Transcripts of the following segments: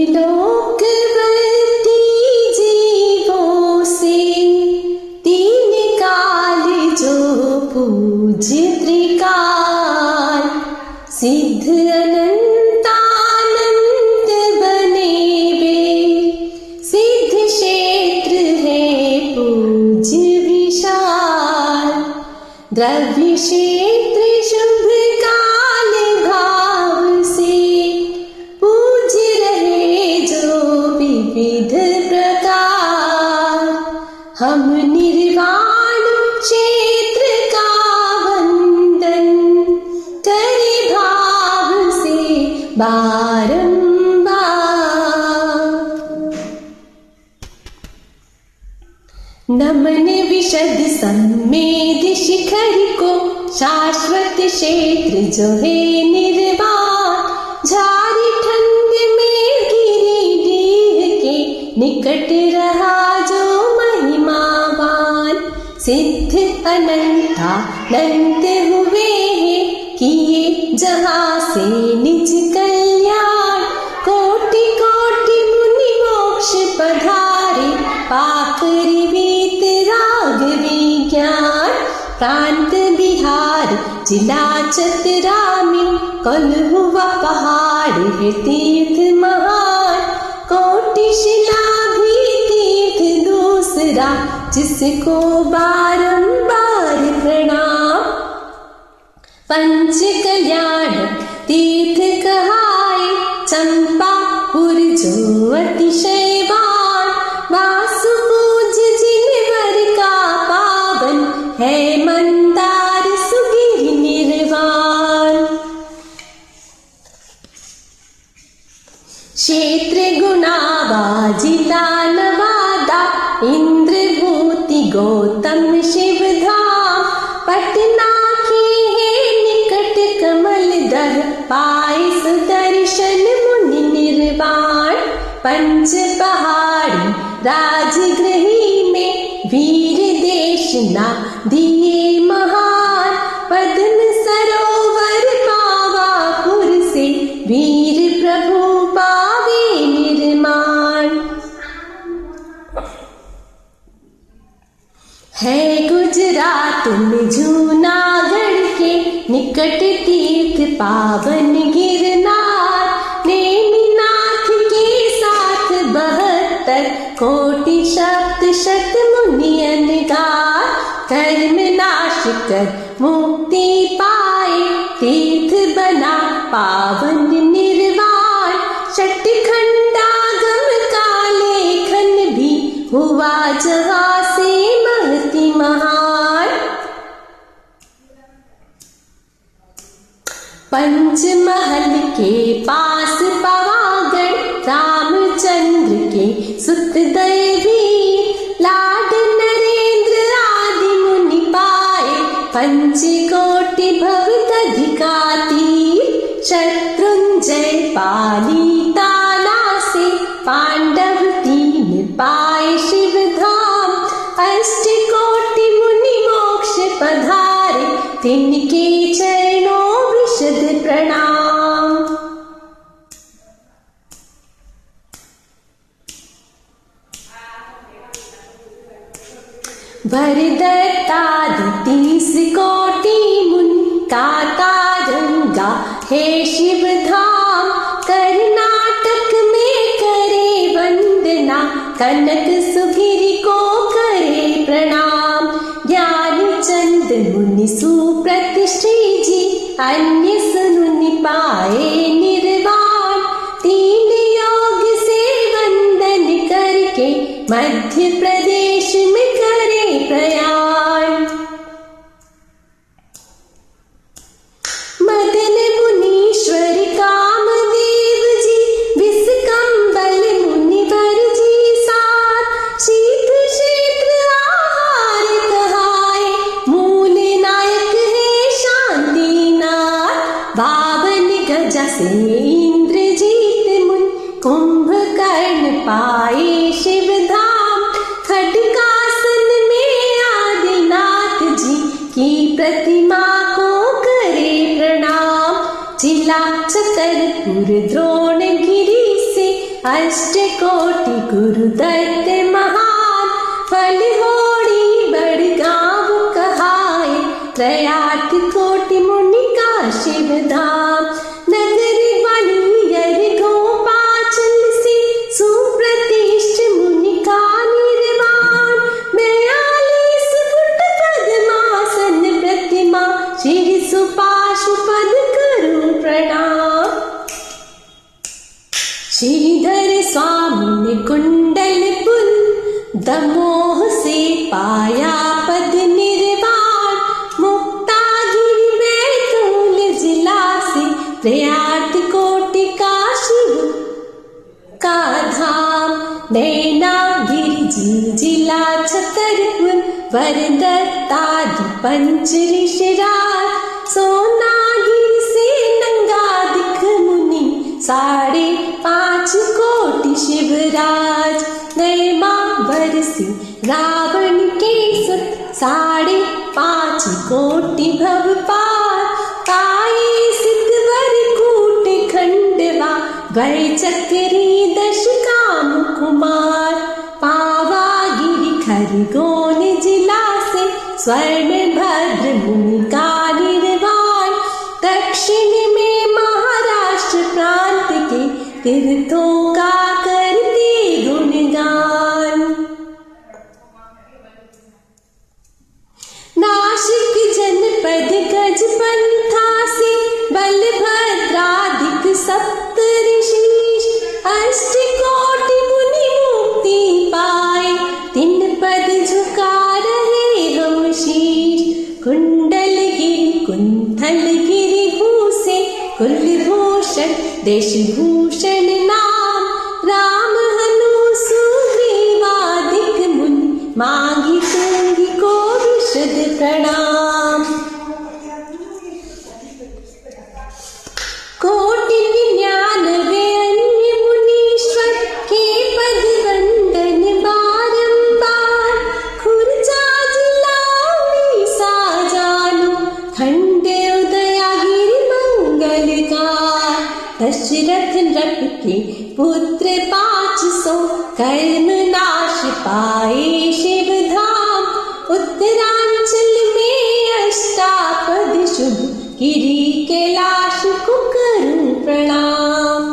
त्रिलोकवर्ती जीवों से तीन काल जो पूज्य त्रिकाल, सिद्ध अनंतानंत बने वे, सिद्ध क्षेत्र है पूज्य विशाल, द्रव्य क्षेत्र शुभ काल भाव से पूज्य रहे जो विविध प्रकार। हम निर्वाण क्षेत्र का वंदन करे भाव से बारंबार। नमन विशद सम्मेद शिखर को, शाश्वत क्षेत्र जो है निर्वाण, झारखंड में गिरिडीह के निकट रहा जो महिमावान, सिद्ध अनंतानंत हुए हैं किए जहाँ से निज कल्याण, कोटि कोटि मुनि मोक्ष पधारे, पाकर वीत राग विज्ञान, प्रांत बिहार जिला चतरा में कल हुआ पहाड़ है तीर्थ महान, कोटि शिला भी तीर्थ दूसरा जिसको बारंबार प्रणाम। पंच कल्याण तीर्थ कहाए चंपापुर जो अतिशयवान, वासु पूज्य जिनवर का पावन है मंदार सुगिर निर्वाण। क्षेत्र गुणावा जिला नवादा, इंद्रभूति गौतम शिवधाम, पटना की है निकट कमल दह, पाए सुदर्शन मुनि निर्वाण। पंच पहाड़ी राजगृही में वीर देशना दिए महान, पद्म सरोवर पावापुर से वीर प्रभु पावे निर्माण। है गुजरात में जूनागढ़ के निकट तीर्थ पावन गिरनार, नेमिनाथ के साथ 72 कोटि सप्त शत मुनि अनगार, कर्म नाश कर मुक्ति पाए तीर्थ बना पावन निर्वाण। षटखंडागम का लेखन भी हुआ जहाँ से महति महान। पंचमहल के पास पावागढ़, रामचंद्र के सुत दैवी, लाड नरेंद्र आदि मुनि पाए, पंचकोटि भवदधिका तीर, शत्रुंजय पाली ताला से पांडव 3 पाए शिवधाम, अष्टकोटि मुनि मोक्ष पधारे, तिनके चरणों विशद प्रणाम। वरदत्तादि 30 कोटि मुनि काता गंगा है शिवधाम, कर्नाटक में करे वंदना, कनक सुगिरि को करे प्रणाम। ज्ञानचंद मुनि सुप्रतिष्ठित जी, अन्य सुनुनि पाए निर्वाण, 3 योग से वंदन करके मध्य प्रदेश में करे प्रयाण। मदन मुनीश्वर कामदेव जी, विषकंबल मुनिवर जी साथ, शीत क्षेत्र आहार कहाए, मूल नायक है शांतिनाथ, 52 गजा से इंद्रजीत मुनि, कुंभकर्ण पाए शिवधाम, खडकासन में आदिनाथ जी की प्रतिमा को करे प्रणाम। जिला छतरपुर द्रोणगिरी से अष्ट कोटि गुरुदत्त महान, फल होड़ी बड़ गाँव कहाए, त्रयार्थ कोटि मुनि का शिव धाम। नगर ग्वालियर गोपाचल से सुप्रतिष्ठ मुनि का निर्माण, 42 फुट पद्मासन प्रतिमा, शिर सुपाशुपद करूं प्रणाम। श्रीधर स्वामी ने कुंडलपुर दमोह से पाया पद निर्वाण, मुक्तागिरि बैतूल जिला से त्रयार्थ कोटि का शिव का धाम। नैनागिरि जिला छतरपुर वरदत्तादि पंच ऋषिराज, सोनागिरि से नंगादिक मुनि 5.5 कोटि शिवराज। नैमावर से रावण के सुत 5.5 कोटि भव पार, काये सिद्धवर कूट खंडवा, वै चक्री 10 काम कुमार। पावागिरि खरगोन जिला से स्वर्णभद्र मुनि का निर्वाण, दक्षिण में महाराष्ट्र प्रांत के तीर्थों का करते गुणगान। नासिक जनपद गजपंथा से बलभद्रादिक सप्तऋषीश, अष्ट कोटि मुनि मुक्ति पाए, 3 पद झुका रहे हम शीश। कुंडलगिरि कुंथलगिरि भूसे, कुलभूषण देशभूषण नाम, राम हनु सुग्रीवादिक मुनि, मांगी तुंगी को विशद प्रणाम। कोटि 99 अन्य मुनीश्वर के पद वंदन बारंबार, खुर्जा जिला उड़ीसा जानो, खंड उदयगिरि मंगलकार। दशरथ नृप के पुत्र 500, कर्म नाश पाए शिव धाम, उत्तरांचल में अष्टापद शुभ, गिरि कैलाश को करूं प्रणाम।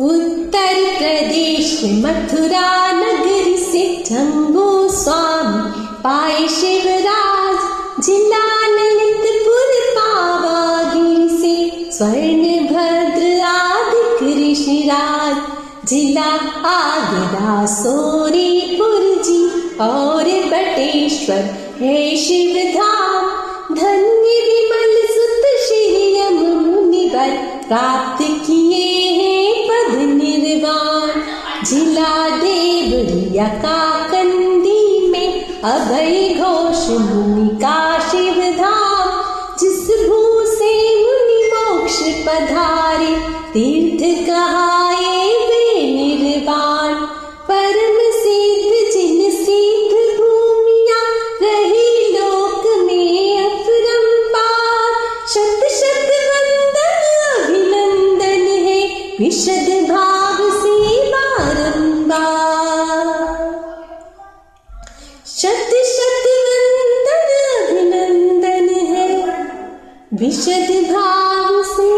उत्तर प्रदेश मथुरा नगर से जम्बू स्वामी पाए शिवराज, जिला ललितपुर पावागिरि से स्वर्णभद्र आदिक ऋषिराज, जिला आगरा सोरीपुर जी और बटेश्वर है शिव धाम। धन्य विमल सुत श्री यम मुनिवर, प्राप्त किए हैं पद निर्वाण, जिला देवरिया का कंदी में अभय घोष मुनि का शिव धाम, जिस भू से मुनि मोक्ष पधारे, तीर्थ कहाए वे निर्वाण। परम सिद्ध जिन सिद्ध भूमिया, रही लोक में अपरंपार, शत शत वंदन अभिनंदन है, विशद भाव से बारंबार। शत शत वंदन अभिनंदन है, विशद भाव से